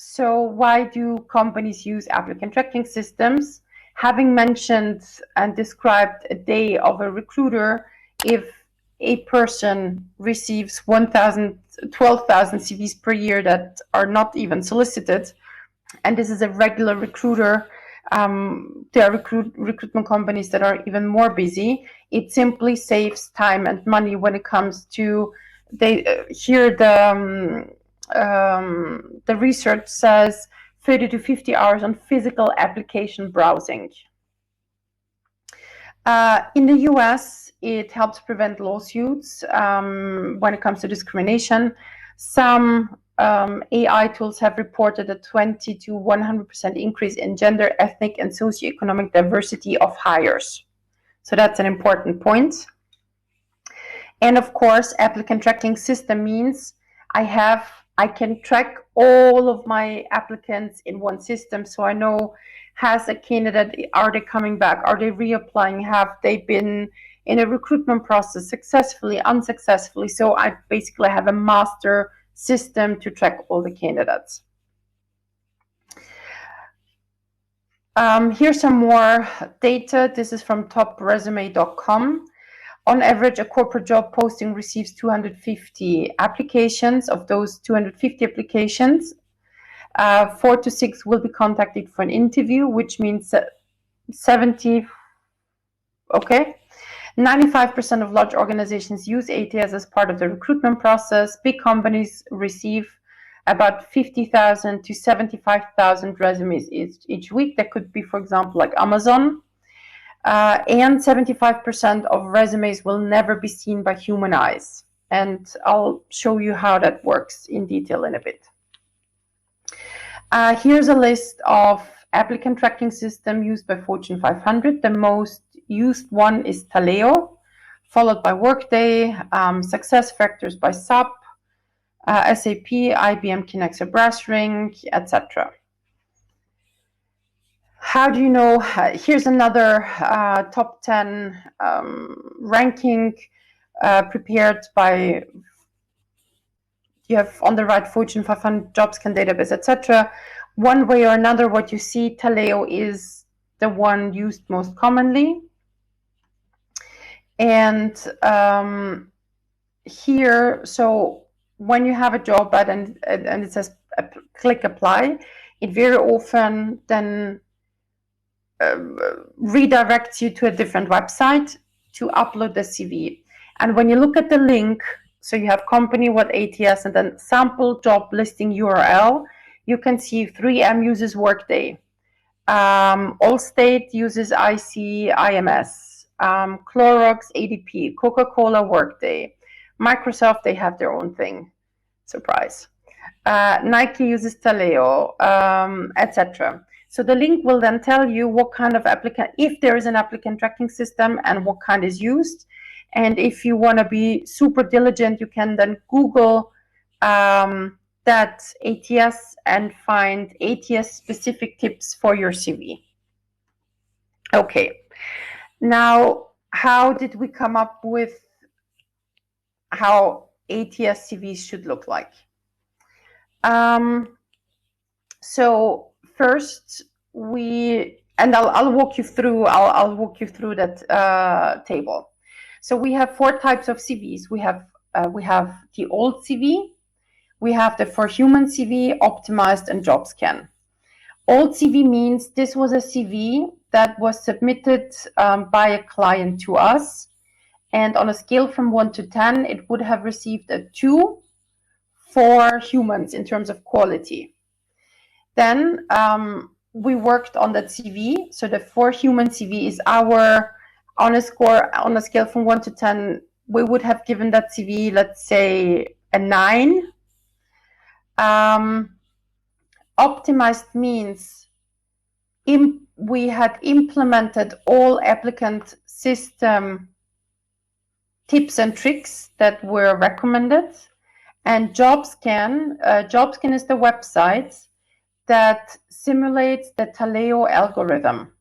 So why do companies use applicant tracking systems? Having mentioned and described a day of a recruiter, if a person receives 12,000 CVs per year that are not even solicited, and this is a regular recruiter, there are recruitment companies that are even more busy. It simply saves time and money when it comes to the research says 30 to 50 hours on physical application browsing. In the US, it helps prevent lawsuits when it comes to discrimination. Some AI tools have reported a 20 to 100% increase in gender, ethnic, and socioeconomic diversity of hires. So that's an important point. And of course, applicant tracking system means I can track all of my applicants in one system, so I know, has a candidate, are they coming back, are they reapplying, have they been in a recruitment process successfully, unsuccessfully. So I basically have a master system to track all the candidates. Here's some more data. This is from topresume.com. On average, a corporate job posting receives 250 applications. Of those 250 applications, 4 to 6 will be contacted for an interview, which means 95% of large organizations use ATS as part of the recruitment process. Big companies receive about 50,000 to 75,000 resumes each week. That could be, for example, like Amazon. And 75% of resumes will never be seen by human eyes. And I'll show you how that works in detail in a bit. Here's a list of applicant tracking system used by Fortune 500. The most used one is Taleo, followed by Workday, SuccessFactors by SAP, SAP, IBM Kinexa BrassRing, etc. How do you know? Here's another top 10 ranking prepared by, you have on the right Fortune 500 JobScan database, etc. One way or another, what you see, Taleo is the one used most commonly. And here, so when you have a job ad and it says click apply, it very often then redirects you to a different website to upload the CV. And when you look at the link, so you have company, what ATS, and then sample job listing URL, you can see 3M uses Workday, Allstate uses IMS, Clorox, ADP, Coca-Cola, Workday, Microsoft, they have their own thing, surprise. Nike uses Taleo, etc. So the link will then tell you what kind of applicant, if there is an applicant tracking system and what kind is used. And if you want to be super diligent, you can then Google that ATS and find ATS specific tips for your CV. Okay, now how did we come up with how ATS CVs should look like? So first, I'll walk you through. I'll walk you through that table. So we have 4 types of CVs. We have the old CV, we have the for human CV, optimized, and JobScan. Old CV means this was a CV that was submitted by a client to us, and on a scale from 1 to 10, it would have received a 2 for humans in terms of quality. Then we worked on that CV. So the for human CV is our, on a scale from 1 to 10, we would have given that CV, let's say, a 9. Optimized means we had implemented all applicant system tips and tricks that were recommended. And JobScan is the website that simulates the Taleo algorithm.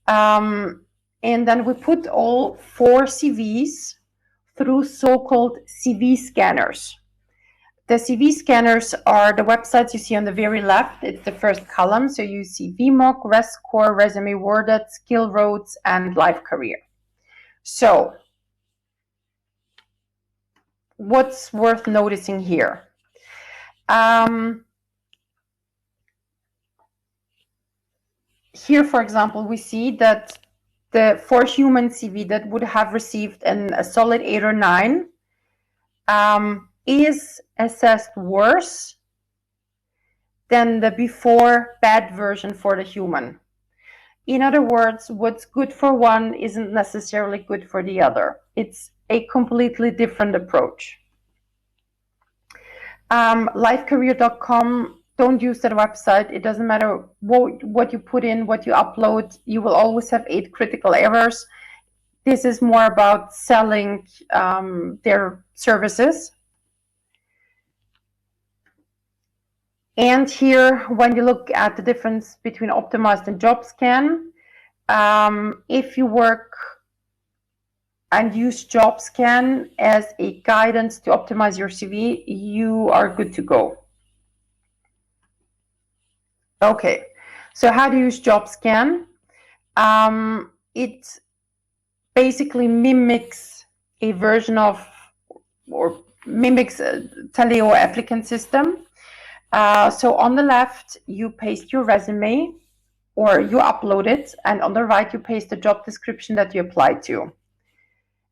And then we put all 4 CVs through so-called CV scanners. The CV scanners are the websites you see on the very left. It's the first column. So you see VMOC, ResCore, Resume Worded, Skill Roads, and Live Career. So what's worth noticing here? Here, for example, we see that the for human CV that would have received a solid 8 or 9 is assessed worse than the before bad version for the human. In other words, what's good for one isn't necessarily good for the other. It's a completely different approach. Livecareer.com, don't use that website. It doesn't matter what you put in, what you upload. You will always have 8 critical errors. This is more about selling their services. And here, when you look at the difference between optimized and job scan, if you work and use job scan as a guidance to optimize your CV, you are good to go. Okay, so how to use job scan? It basically mimics a version of, or mimics a Taleo applicant system. So on the left, you paste your resume or you upload it, and on the right, you paste the job description that you applied to.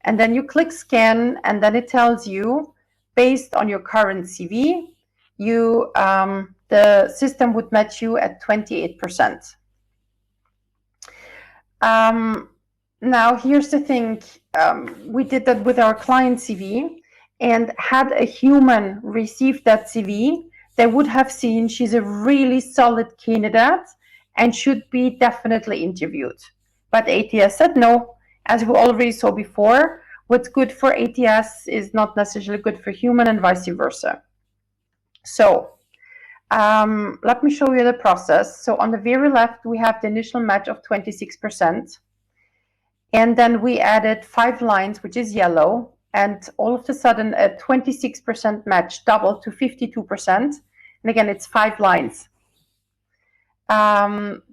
And then you click scan, and then it tells you, based on your current CV, the system would match you at 28%. Now, here's the thing. We did that with our client CV, and had a human received that CV, they would have seen she's a really solid candidate and should be definitely interviewed. But ATS said no. As we already saw before, what's good for ATS is not necessarily good for human, and vice versa. So let me show you the process. So on the very left, we have the initial match of 26%. And then we added 5 lines, which is yellow. And all of a sudden, a 26% match doubled to 52%. And again, it's 5 lines.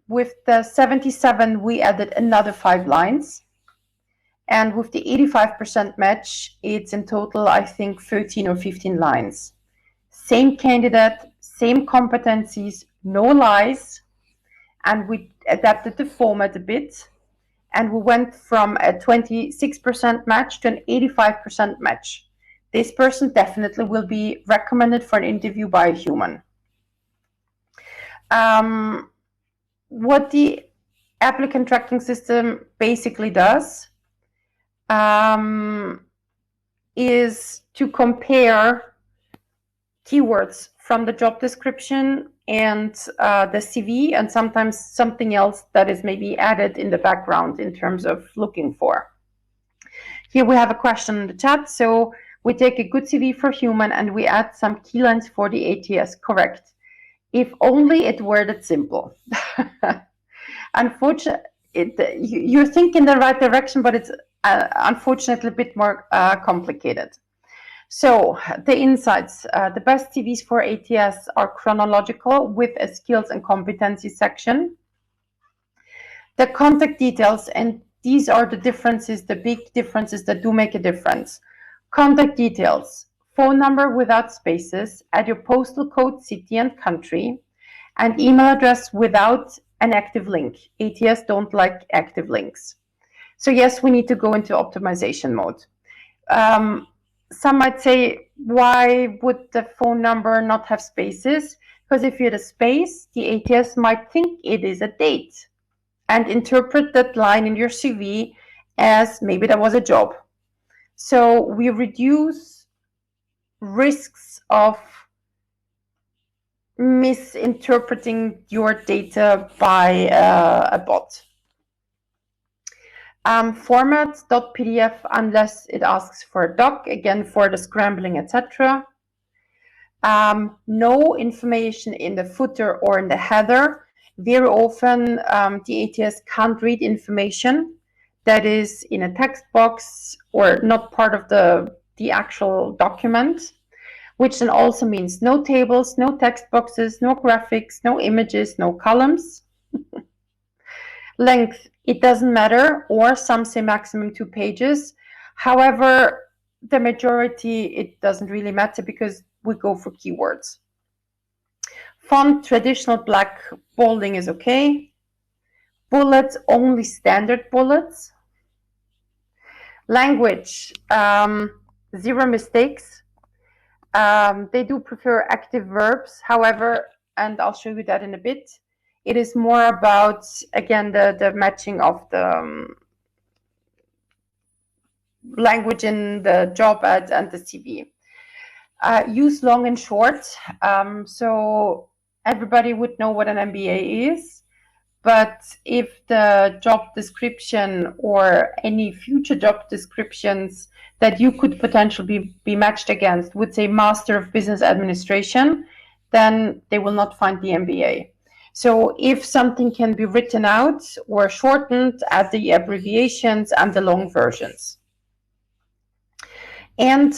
With the 77, we added another 5 lines. And with the 85% match, it's in total, I think, 13 or 15 lines. Same candidate, same competencies, no lies. And we adapted the format a bit. And we went from a 26% match to an 85% match. This person definitely will be recommended for an interview by a human. What the applicant tracking system basically does is to compare keywords from the job description and the CV, and sometimes something else that is maybe added in the background in terms of looking for. Here we have a question in the chat. So we take a good CV for human and we add some key lines for the ATS. Correct. If only it were that simple. Unfortunately, you're thinking the right direction, but it's unfortunately a bit more complicated. So the insights, the best CVs for ATS are chronological with a skills and competency section. The contact details, and these are the differences, the big differences that do make a difference. Contact details, phone number without spaces, add your postal code, city and country, and email address without an active link. ATS don't like active links. So yes, we need to go into optimization mode. Some might say, why would the phone number not have spaces? Because if you had a space, the ATS might think it is a date and interpret that line in your CV as maybe that was a job. So we reduce risks of misinterpreting your data by a bot. Format.pdf unless it asks for a doc, again for the scrambling, etc. No information in the footer or in the header. Very often the ATS can't read information that is in a text box or not part of the actual document. which then also means no tables, no text boxes, no graphics, no images, no columns. Length, it doesn't matter, or some say maximum 2 pages. However, the majority, it doesn't really matter because we go for keywords. Font, traditional black bolding is okay. Bullets, only standard bullets. Language, 0 mistakes. They do prefer active verbs, however, and I'll show you that in a bit. It is more about, again, the matching of the language in the job ad and the CV. Use long and short. So everybody would know what an MBA is, but if the job description or any future job descriptions that you could potentially be matched against would say Master of Business Administration, then they will not find the MBA. So if something can be written out or shortened, add the abbreviations and the long versions. And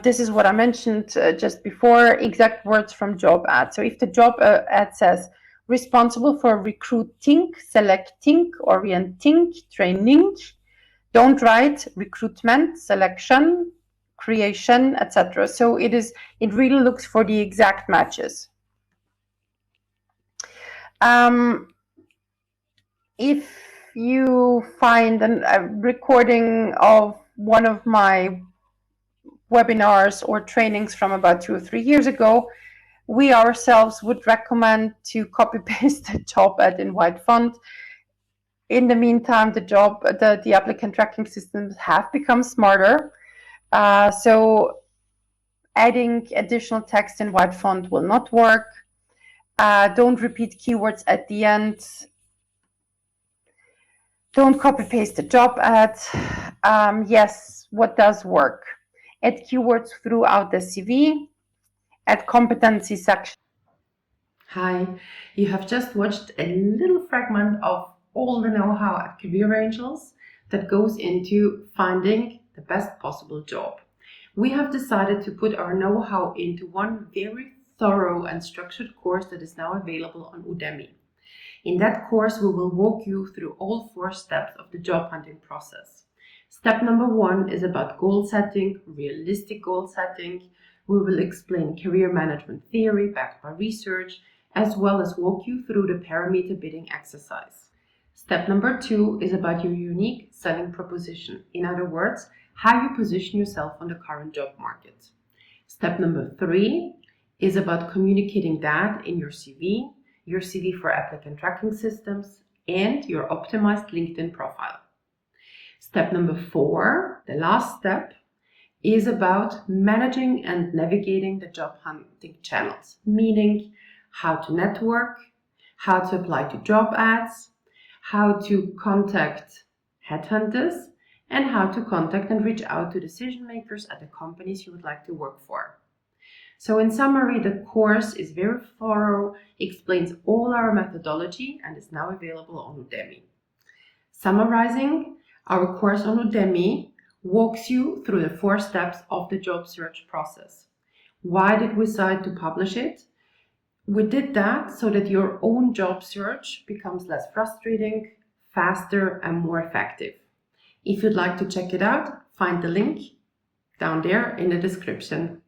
this is what I mentioned just before, exact words from job ad. So if the job ad says responsible for recruiting, selecting, orienting, training, don't write recruitment, selection, creation, etc. So it really looks for the exact matches. If you find a recording of one of my webinars or trainings from about 2 or 3 years ago, we ourselves would recommend to copy paste the job ad in white font. In the meantime, the applicant tracking systems have become smarter. So adding additional text in white font will not work. Don't repeat keywords at the end. Don't copy paste the job ad. Yes, what does work? Add keywords throughout the CV. Add competency section. Hi, you have just watched a little fragment of all the know-how at Career Angels that goes into finding the best possible job. We have decided to put our know-how into one very thorough and structured course that is now available on Udemy. In that course, we will walk you through all 4 steps of the job hunting process. Step number 1 is about goal setting, realistic goal setting. We will explain career management theory backed by research, as well as walk you through the parameter bidding exercise. Step number 2 is about your unique selling proposition. In other words, how you position yourself on the current job market. Step number 3 is about communicating that in your CV for applicant tracking systems, and your optimized LinkedIn profile. Step number 4, the last step, is about managing and navigating the job hunting channels, meaning how to network, how to apply to job ads, how to contact headhunters, and how to contact and reach out to decision makers at the companies you would like to work for. So in summary, the course is very thorough, explains all our methodology, and is now available on Udemy. Summarizing, our course on Udemy walks you through the 4 steps of the job search process. Why did we decide to publish it? We did that so that your own job search becomes less frustrating, faster, and more effective. If you'd like to check it out, find the link down there in the description.